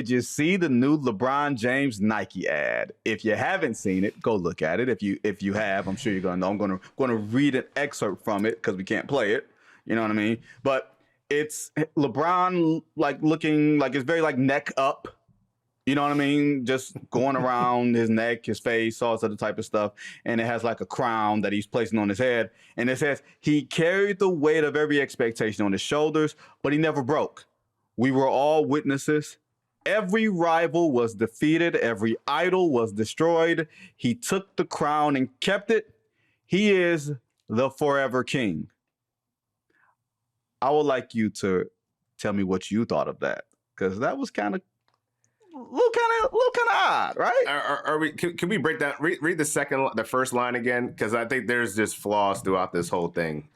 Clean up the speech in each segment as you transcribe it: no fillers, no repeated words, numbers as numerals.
Did you see the new LeBron James Nike ad? If you haven't seen it, go look at it. If you have, I'm sure you're gonna know. I'm gonna read an excerpt from it because we can't play it. You know what I mean? But it's LeBron like looking like it's very like neck up. You know what I mean? Just going around his neck, his face, all this other type of stuff. And it has like a crown that he's placing on his head. And it says, he carried the weight of every expectation on his shoulders, but he never broke. We were all witnesses. Every rival was defeated. Every idol was destroyed. He took the crown and kept it. He is the forever king. I would like you to tell me what you thought of that, because that was kind of a little kind of odd, right? Are we? Can we break down? Read the first line again, because I think there's just flaws throughout this whole thing.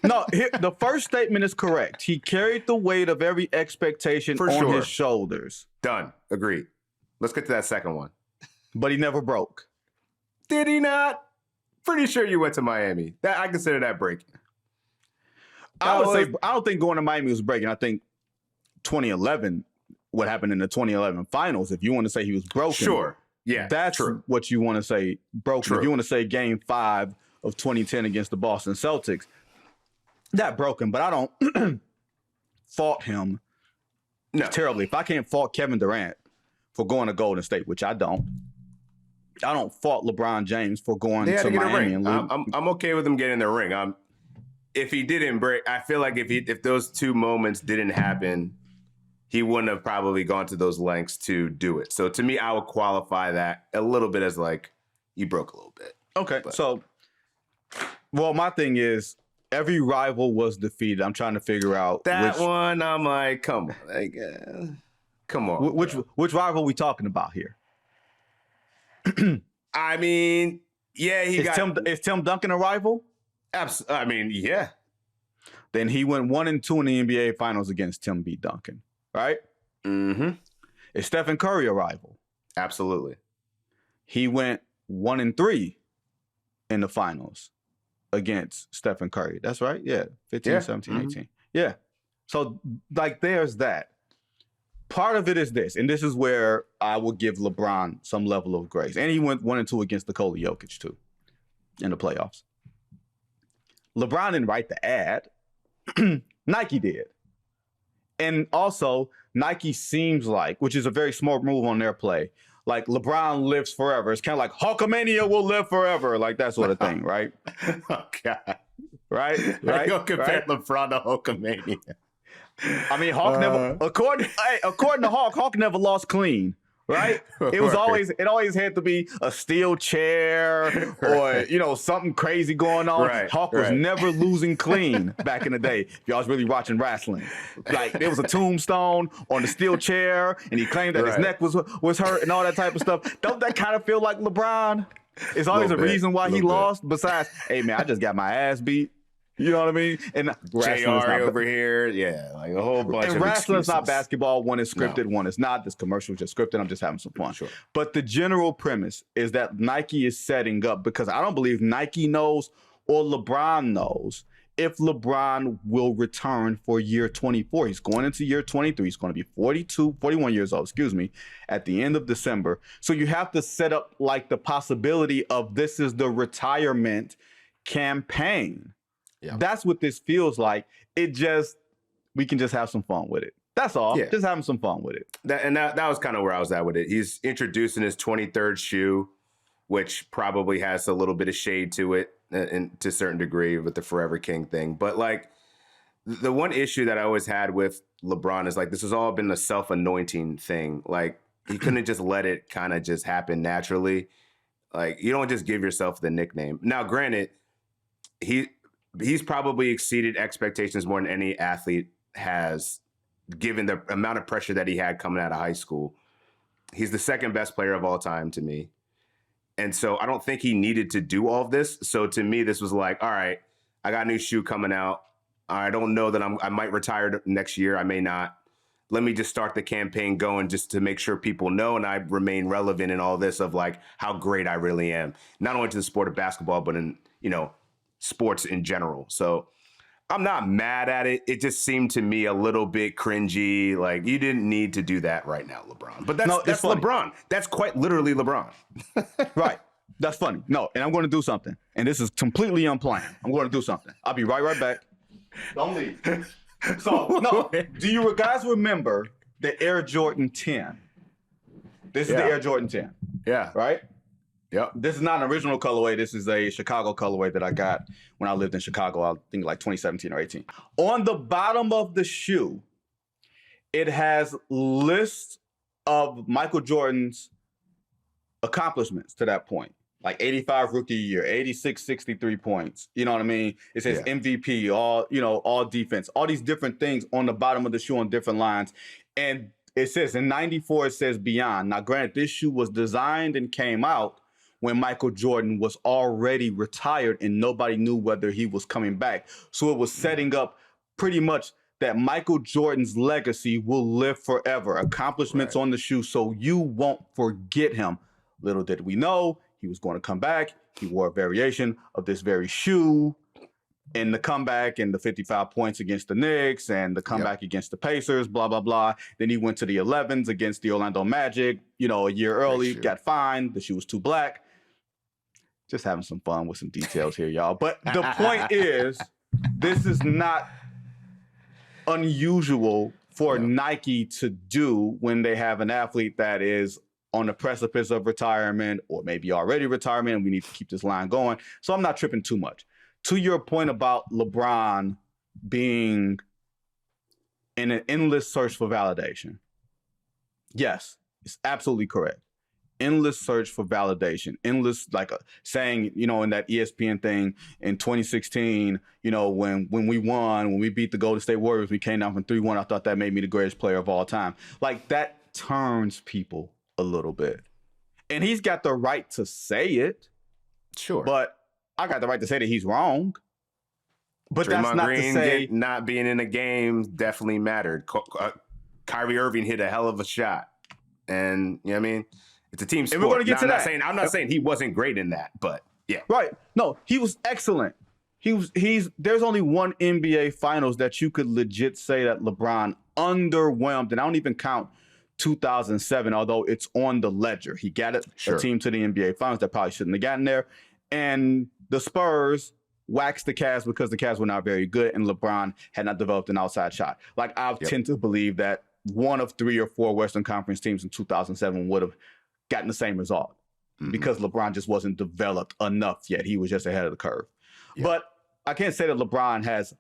No, the first statement is correct. He carried the weight of every expectation on his shoulders. Done. Agreed. Let's get to that second one. But he never broke. Did he not? Pretty sure you went to Miami. That I consider that breaking. I don't think going to Miami was breaking. I think 2011, what happened in the 2011 finals, if you want to say he was broken. Sure. Yeah. That's what you want to say broken. True. If you want to say game 5 of 2010 against the Boston Celtics, that broken, but I don't fault him terribly. If I can't fault Kevin Durant for going to Golden State, which I don't fault LeBron James for going to Miami. And I'm okay with him getting the ring. If he didn't break, I feel like if those two moments didn't happen, he wouldn't have probably gone to those lengths to do it. So to me, I would qualify that a little bit as like, you broke a little bit. Okay, so, well, my thing is, every rival was defeated. I'm trying to figure out that one. I'm like, come on, like, come on. Which rival are we talking about here? I mean, yeah, is Tim Duncan a rival? I mean, yeah. Then he went 1-2 in the NBA Finals against Tim B. Duncan, right? Mm-hmm. Is Stephen Curry a rival? Absolutely. He went 1-3 in the finals against Stephen Curry. That's right. Yeah. 15, 17, 18. Yeah. So, like, there's that. Part of it is this, and this is where I will give LeBron some level of grace. And he went 1-2 against Nikola Jokic, too, in the playoffs. LeBron didn't write the ad. Nike did. And also, Nike seems like, which is a very smart move on their play, like LeBron lives forever. It's kind of like Hulkamania will live forever, like that sort of thing, right? Oh, God. Right? Right? You'll compare LeBron to Hulkamania. I mean, Hawk never, according to Hawk never lost clean. Right? It always had to be a steel chair or, something crazy going on. Right, Hawk was never losing clean back in the day. If y'all was really watching wrestling. Like, there was a tombstone on the steel chair, and he claimed that his neck was hurt and all that type of stuff. Don't that kind of feel like LeBron? It's always a reason why he lost, besides, hey, man, I just got my ass beat. You know what I mean? And JR over here, like a whole bunch of excuses. And wrestling's not basketball. One is scripted, one is not. This commercial is just scripted. I'm just having some fun. Sure. But the general premise is that Nike is setting up, because I don't believe Nike knows or LeBron knows if LeBron will return for year 24. He's going into year 23. He's going to be 41 years old, at the end of December. So you have to set up like the possibility of this is the retirement campaign. Yeah. That's what this feels like. We can just have some fun with it. That's all. Yeah. Just having some fun with it. That was kind of where I was at with it. He's introducing his 23rd shoe, which probably has a little bit of shade to it, and to a certain degree with the Forever King thing. But like, the one issue that I always had with LeBron is like, this has all been a self-anointing thing. Like, he couldn't just let it kind of just happen naturally. Like, you don't just give yourself the nickname. Now, granted, he's probably exceeded expectations more than any athlete has, given the amount of pressure that he had coming out of high school. He's the second best player of all time to me. And so I don't think he needed to do all of this. So to me, this was like, all right, I got a new shoe coming out. I don't know that I might retire next year. I may not. Let me just start the campaign going just to make sure people know and I remain relevant in all this of like how great I really am. Not only to the sport of basketball, but in, sports in general. So I'm not mad at it. It just seemed to me a little bit cringy. Like, you didn't need to do that right now, LeBron. But that's funny. LeBron. That's quite literally LeBron. Right. That's funny. No, and I'm going to do something. And this is completely unplanned. I'm going to do something. I'll be right back. Don't leave. So, no. Do you guys remember the Air Jordan 10? This is the Air Jordan 10. Yeah. Right? Yep. This is not an original colorway. This is a Chicago colorway that I got when I lived in Chicago, I think like 2017 or 18. On the bottom of the shoe, it has lists of Michael Jordan's accomplishments to that point. Like 85 rookie year, 86, 63 points. You know what I mean? It says MVP, all defense, all these different things on the bottom of the shoe on different lines. And it says in 94, it says beyond. Now, granted, this shoe was designed and came out when Michael Jordan was already retired and nobody knew whether he was coming back. So it was setting up pretty much that Michael Jordan's legacy will live forever. Accomplishments on the shoe, so you won't forget him. Little did we know, he was going to come back. He wore a variation of this very shoe in the comeback and the 55 points against the Knicks and the comeback against the Pacers, blah, blah, blah. Then he went to the 11s against the Orlando Magic, a year early, got fined. The shoe was too black. Just having some fun with some details here, y'all. But the point is, this is not unusual for Nike to do when they have an athlete that is on the precipice of retirement or maybe already retirement, and we need to keep this line going. So I'm not tripping too much. To your point about LeBron being in an endless search for validation, yes, it's absolutely correct. Endless search for validation, endless, saying, in that ESPN thing in 2016, when we won, when we beat the Golden State Warriors, we came down from 3-1. I thought that made me the greatest player of all time. Like, that turns people a little bit. And he's got the right to say it. Sure. But I got the right to say that he's wrong. But Draymond that's not Green to say not being in the game definitely mattered. Kyrie Irving hit a hell of a shot. And, you know what I mean? It's a team sport. And we're going to get to that. I'm not saying he wasn't great in that, but yeah. Right. No, he was excellent. There's only one NBA Finals that you could legit say that LeBron underwhelmed, and I don't even count 2007, although it's on the ledger. He got a team to the NBA Finals that probably shouldn't have gotten there. And the Spurs waxed the Cavs because the Cavs were not very good, and LeBron had not developed an outside shot. Like, I tend to believe that one of 3 or 4 Western Conference teams in 2007 would have gotten the same result because LeBron just wasn't developed enough yet. He was just ahead of the curve. But I can't say that LeBron has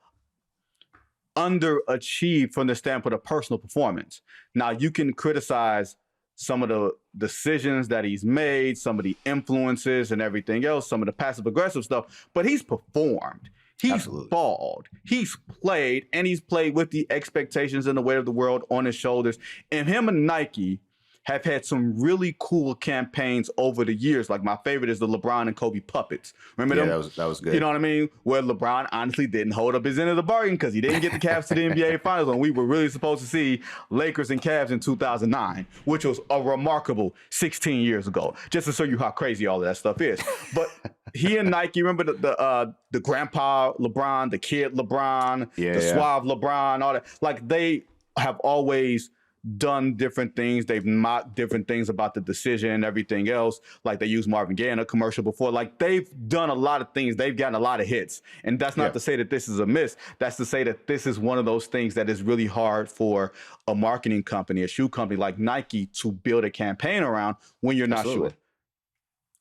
underachieved from the standpoint of personal performance. Now, you can criticize some of the decisions that he's made, some of the influences and everything else, some of the passive-aggressive stuff, but he's performed. He's balled. He's played, and he's played with the expectations and the weight of the world on his shoulders. And him and Nike have had some really cool campaigns over the years. Like, my favorite is the LeBron and Kobe puppets. Remember them? That was good. You know what I mean? Where LeBron honestly didn't hold up his end of the bargain because he didn't get the Cavs to the NBA Finals, and we were really supposed to see Lakers and Cavs in 2009, which was a remarkable 16 years ago, just to show you how crazy all of that stuff is. But he and Nike, remember the grandpa LeBron, the kid LeBron, the suave LeBron, all that? Like, they have always done different things. They've mocked different things about the decision and everything else. Like, they used Marvin Gaye in a commercial before. Like, they've done a lot of things. They've gotten a lot of hits. And that's not to say that this is a miss. That's to say that this is one of those things that is really hard for a marketing company, a shoe company like Nike, to build a campaign around when you're not sure.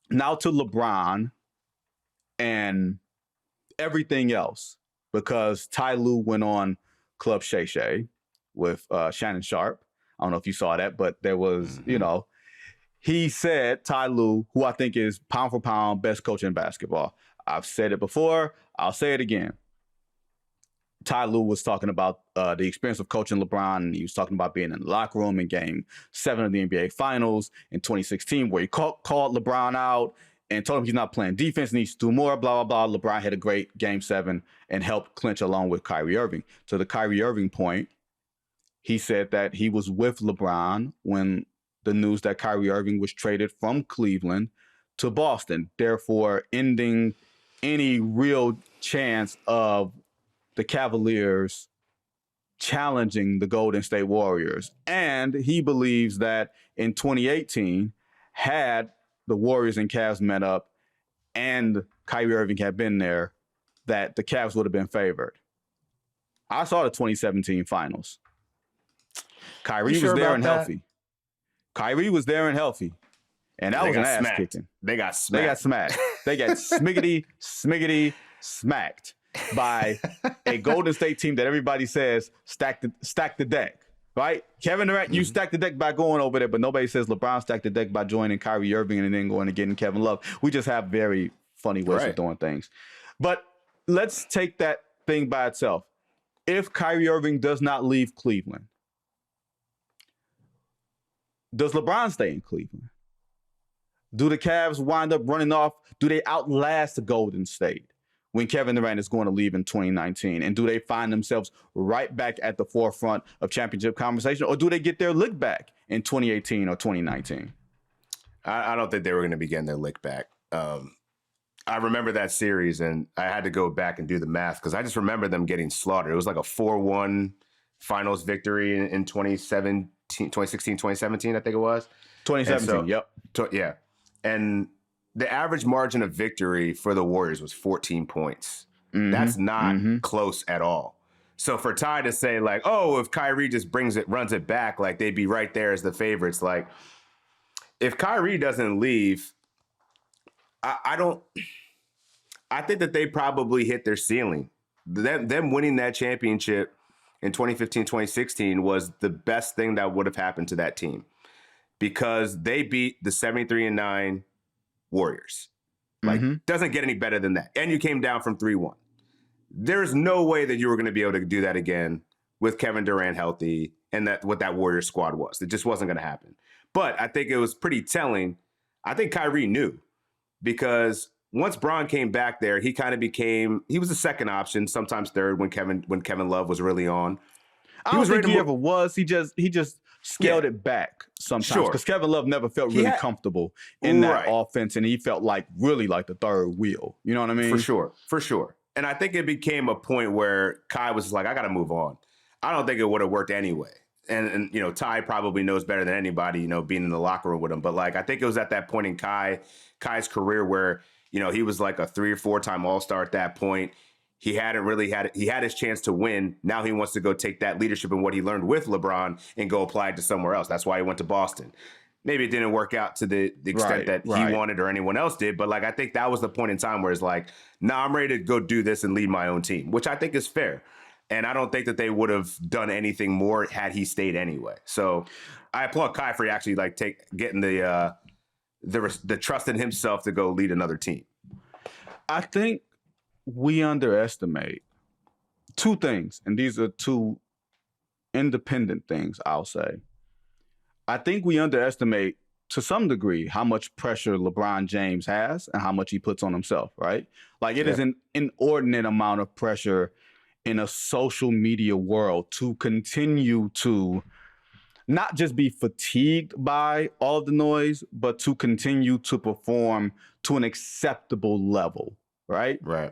Now to LeBron and everything else, because Ty Lue went on Club Shay Shay with Shannon Sharp. I don't know if you saw that, but there was, he said, Ty Lue, who I think is pound for pound best coach in basketball. I've said it before. I'll say it again. Ty Lue was talking about the experience of coaching LeBron, and he was talking about being in the locker room in Game 7 of the NBA Finals in 2016, where he called LeBron out and told him he's not playing defense, needs to do more, blah, blah, blah. LeBron had a great Game 7 and helped clinch along with Kyrie Irving. To the Kyrie Irving point, he said that he was with LeBron when the news that Kyrie Irving was traded from Cleveland to Boston, therefore ending any real chance of the Cavaliers challenging the Golden State Warriors. And he believes that in 2018, had the Warriors and Cavs met up and Kyrie Irving had been there, that the Cavs would have been favored. I saw the 2017 finals. Kyrie was there and healthy. Kyrie was there and healthy. And that was an ass kicking. They got smacked. They got smiggity smacked by a Golden State team that everybody says stacked the deck, right? Kevin Durant, you stacked the deck by going over there, but nobody says LeBron stacked the deck by joining Kyrie Irving and then going and getting Kevin Love. We just have very funny ways of doing things. But let's take that thing by itself. If Kyrie Irving does not leave Cleveland, does LeBron stay in Cleveland? Do the Cavs wind up running off? Do they outlast the Golden State when Kevin Durant is going to leave in 2019? And do they find themselves right back at the forefront of championship conversation? Or do they get their lick back in 2018 or 2019? I don't think they were going to be getting their lick back. I remember that series, and I had to go back and do the math because I just remember them getting slaughtered. It was like a 4-1 finals victory in 2016, 2017, I think it was. 2017, yep. Yeah. And the average margin of victory for the Warriors was 14 points. That's not close at all. So for Ty to say, like, oh, if Kyrie just runs it back, like they'd be right there as the favorites. Like, if Kyrie doesn't leave, I think that they probably hit their ceiling. Them winning that championship in 2015, 2016 was the best thing that would have happened to that team because they beat the 73-9 Warriors. Like, doesn't get any better than that. And you came down from 3-1. There's no way that you were going to be able to do that again with Kevin Durant healthy and what that Warriors squad was. It just wasn't going to happen. But I think it was pretty telling. I think Kyrie knew because once Bron came back there, he kind of he was the second option, sometimes third when Kevin Love was really on. I don't think he ever was. He just scaled it back sometimes because Kevin Love never felt really comfortable in that offense, and he felt really like the third wheel. You know what I mean? For sure. And I think it became a point where Kai was like, I got to move on. I don't think it would have worked anyway. And you know, Ty probably knows better than anybody, you know, being in the locker room with him. But like, I think it was at that point in Kai's career where, you know, he was like a 3 or 4 time All-Star at that point. He hadn't really he had his chance to win. Now he wants to go take that leadership and what he learned with LeBron and go apply it to somewhere else. That's why he went to Boston. Maybe it didn't work out to the extent that he wanted or anyone else did. But like, I think that was the point in time where it's like, nah, I'm ready to go do this and lead my own team, which I think is fair. And I don't think that they would have done anything more had he stayed anyway. So I applaud Kai for actually like getting the trust in himself to go lead another team. I think we underestimate 2 things, and these are 2 independent things, I'll say. I think we underestimate to some degree how much pressure LeBron James has and how much he puts on himself, right? Like it is an inordinate amount of pressure in a social media world to continue to not just be fatigued by all of the noise, but to continue to perform to an acceptable level, right? Right.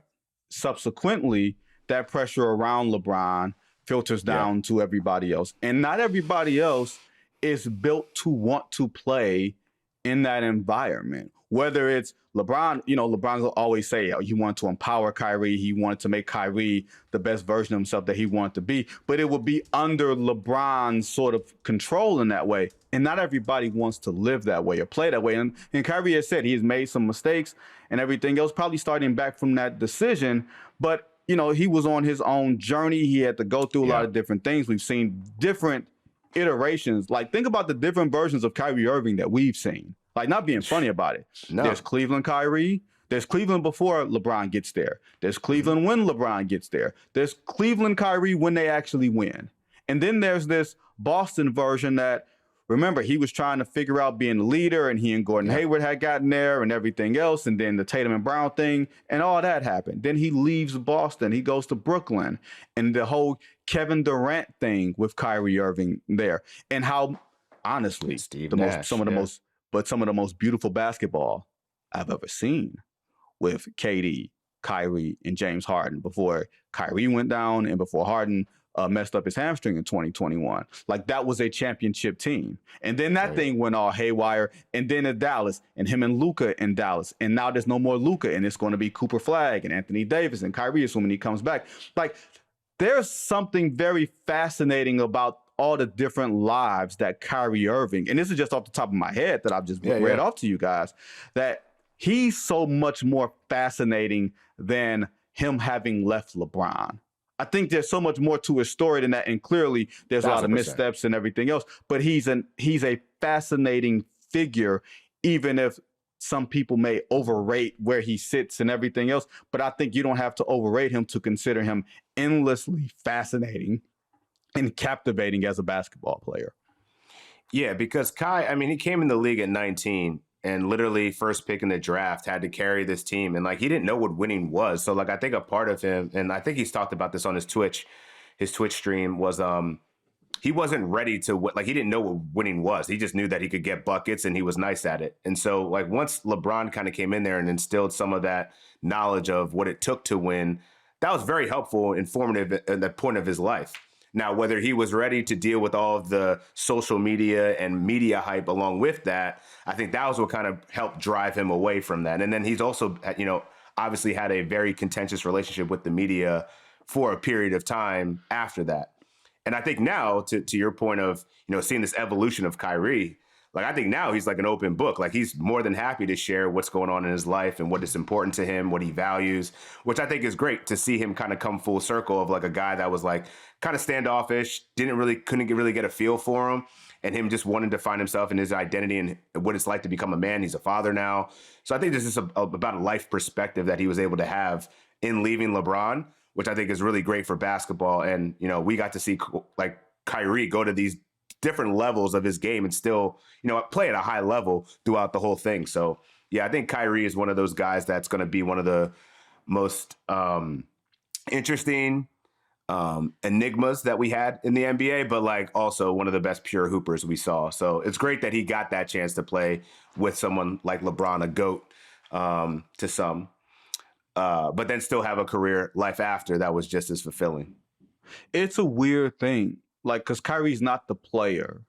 Subsequently, that pressure around LeBron filters down to everybody else. And not everybody else is built to want to play in that environment. Whether it's LeBron, you know, LeBron will always say he wanted to empower Kyrie. He wanted to make Kyrie the best version of himself that he wanted to be. But it would be under LeBron's sort of control in that way. And not everybody wants to live that way or play that way. And Kyrie has said he has made some mistakes and everything else, probably starting back from that decision. But, you know, he was on his own journey. He had to go through a lot of different things. We've seen different iterations. Like, think about the different versions of Kyrie Irving that we've seen. Like, not being funny about it. No. There's Cleveland Kyrie. There's Cleveland before LeBron gets there. There's Cleveland when LeBron gets there. There's Cleveland Kyrie when they actually win. And then there's this Boston version that, remember, he was trying to figure out being the leader, and he and Gordon Hayward had gotten there and everything else. And then the Tatum and Brown thing and all that happened. Then he leaves Boston. He goes to Brooklyn, and the whole Kevin Durant thing with Kyrie Irving there. And how, honestly, some of the most beautiful basketball I've ever seen with KD Kyrie and James Harden before Kyrie went down and before Harden messed up his hamstring in 2021. Like, that was a championship team. And then that thing went all haywire. And then in Dallas, and him and Luka in Dallas. And now there's no more Luka, and it's going to be Cooper Flagg and Anthony Davis and Kyrie, assuming he comes back. Like, there's something very fascinating about all the different lives that Kyrie Irving, and this is just off the top of my head that I've just read off to you guys, that he's so much more fascinating than him having left LeBron. I think there's so much more to his story than that, and clearly there's a lot of missteps and everything else. But he's a fascinating figure, even if some people may overrate where he sits and everything else. But I think you don't have to overrate him to consider him endlessly fascinating and captivating as a basketball player. Yeah, because he came in the league at 19. And literally first pick in the draft, had to carry this team. And like, he didn't know what winning was. So like, I think a part of him, and I think he's talked about this on his Twitch stream, was he wasn't ready to, like, he didn't know what winning was. He just knew that he could get buckets and he was nice at it. And so like, once LeBron kind of came in there and instilled some of that knowledge of what it took to win, that was very helpful, informative at that point of his life. Now, whether he was ready to deal with all of the social media and media hype along with that, I think that was what kind of helped drive him away from that. And then he's also, obviously had a very contentious relationship with the media for a period of time after that. And I think now, to your point of, seeing this evolution of Kyrie, like, I think now he's like an open book. Like, he's more than happy to share what's going on in his life and what is important to him, what he values, which I think is great to see him kind of come full circle of like a guy that was like kind of standoffish, couldn't really get a feel for him, and him just wanting to find himself in his identity and what it's like to become a man. He's a father now. So I think this is about a life perspective that he was able to have in leaving LeBron, which I think is really great for basketball. And, we got to see like Kyrie go to these different levels of his game and still, play at a high level throughout the whole thing. So yeah, I think Kyrie is one of those guys that's going to be one of the most interesting enigmas that we had in the NBA, but like also one of the best pure hoopers we saw. So it's great that he got that chance to play with someone like LeBron, a GOAT to some, but then still have a career life after that was just as fulfilling. It's a weird thing. Like, because Kyrie's not the player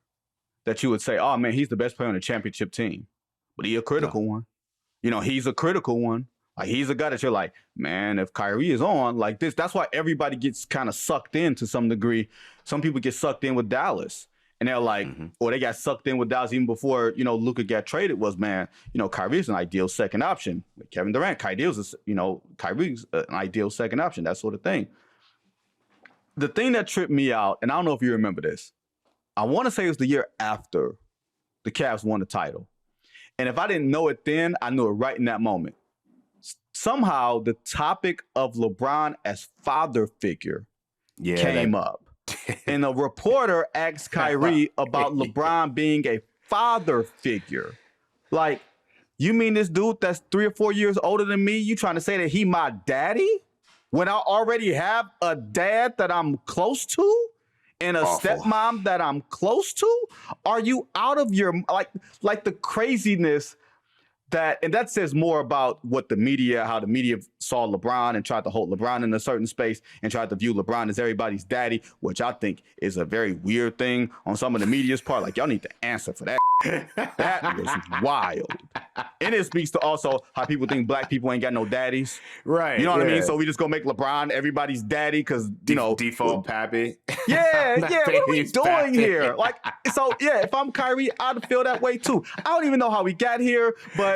that you would say, oh, man, he's the best player on the championship team. But he's a critical one. He's a critical one. Like, he's a guy that you're like, man, if Kyrie is on like this, that's why everybody gets kind of sucked in to some degree. Some people get sucked in with Dallas. And they're like, or they got sucked in with Dallas even before, Luka got traded was, man, Kyrie's an ideal second option. With Kevin Durant, Kyrie's an ideal second option, that sort of thing. The thing that tripped me out, and I don't know if you remember this, I want to say it was the year after the Cavs won the title. And if I didn't know it then, I knew it right in that moment. Somehow the topic of LeBron as father figure came up. And a reporter asked Kyrie about LeBron being a father figure. Like, you mean this dude that's 3 or 4 years older than me, you trying to say that he my daddy? When I already have a dad that I'm close to and a stepmom that I'm close to? Are you out of your, like the craziness and that says more about how the media saw LeBron and tried to hold LeBron in a certain space and tried to view LeBron as everybody's daddy, which I think is a very weird thing on some of the media's part. Like, y'all need to answer for that. That was wild. And it speaks to also how people think black people ain't got no daddies. Right. You know what I mean? So we just gonna make LeBron everybody's daddy because, default pappy. Yeah. What are we doing here? Like, so yeah, if I'm Kyrie, I'd feel that way too. I don't even know how we got here, but